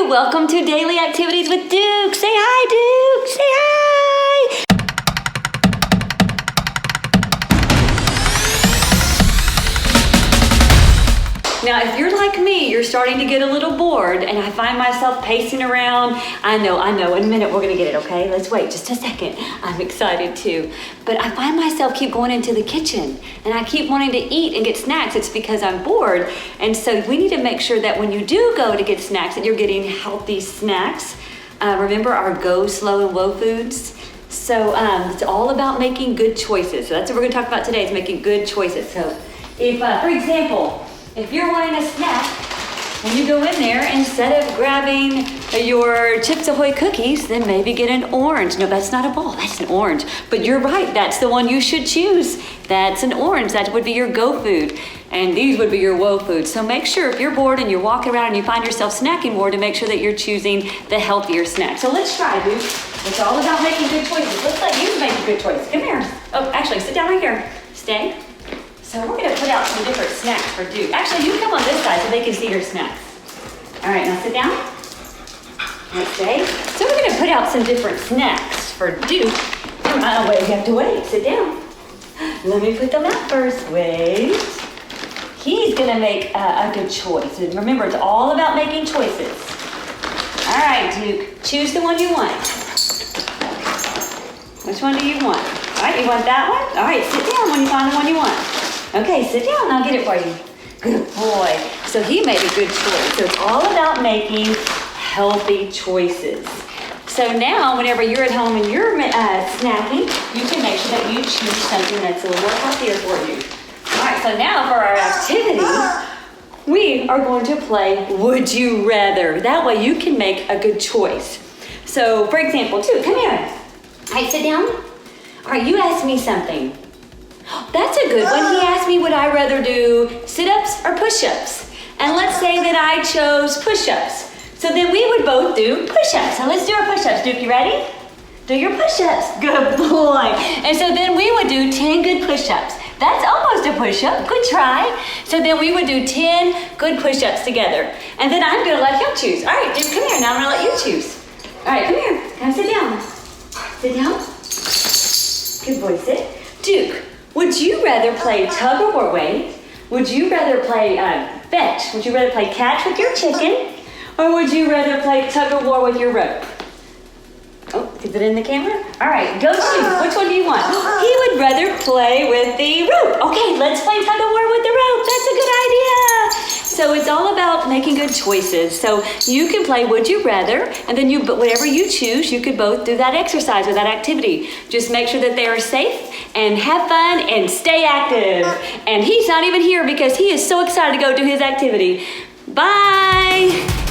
welcome to Daily Activities with Duke. Say hi, Duke. Say hi. Now, if you're like me, you're starting to get a little bored, and I find myself pacing around. I know, in a minute we're gonna get it, okay? Let's wait just a second. I'm excited too. But I find myself keep going into the kitchen, and I keep wanting to eat and get snacks. It's because I'm bored. And so we need to make sure that when you do go to get snacks, that you're getting healthy snacks. Remember our go slow and low foods? So it's all about making good choices. So that's what we're gonna talk about today, is making good choices. So if, for example, if you're wanting a snack, when you go in there, instead of grabbing your Chips Ahoy cookies, then maybe get an orange. No, that's not a ball, that's an orange. But you're right, that's the one you should choose. That's an orange, that would be your go food. And these would be your woe foods. So make sure if you're bored and you're walking around and you find yourself snacking more, to make sure that you're choosing the healthier snack. So let's try, Duke. It's all about making good choices. Let's let you make a good choice. Come here. Oh, actually, sit down right here. Stay. So we're gonna put out some different snacks for Duke. Actually, you come on this side so they can see your snacks. All right, now sit down. Okay. So we're gonna put out some different snacks for Duke. Oh, wait, you have to wait. Sit down. Let me put them out first. Wait. He's gonna make a good choice. And remember, it's all about making choices. All right, Duke, choose the one you want. Which one do you want? All right, you want that one? All right, sit down when you find the one you want. Okay, sit down, I'll get it for you. Good boy. So he made a good choice. So it's all about making healthy choices. So now, whenever you're at home and you're snacking, you can make sure that you choose something that's a little more healthier for you. All right, so now for our activity, we are going to play Would You Rather. That way you can make a good choice. So, for example, Duke, come here. All right, sit down. All right, you asked me something. That's a good one. He asked me, would I rather do sit-ups or push-ups? And let's say that I chose push-ups. So then we would both do push-ups. So let's do our push-ups. Duke, you ready? Do your push-ups. Good boy. And so then we would do 10 good push-ups. That's almost a push-up. Good try. So then we would do 10 good push-ups together. And then I'm gonna let him choose. All right, Duke, come here. Now I'm gonna let you choose. All right, come here. Come sit down. Sit down. Good boy, sit. Duke, would you rather play tug of war? Wait. Would you rather play fetch? Would you rather play catch with your chicken? Or would you rather play tug of war with your rope? Oh, is it in the camera? All right, go choose. Which one do you want? He would rather play with the rope. Okay, let's play tug of war with the rope. That's a good idea. So it's all about making good choices. So you can play Would You Rather, and then whatever you choose, you could both do that exercise or that activity. Just make sure that they are safe and have fun and stay active. And he's not even here because he is so excited to go do his activity. Bye.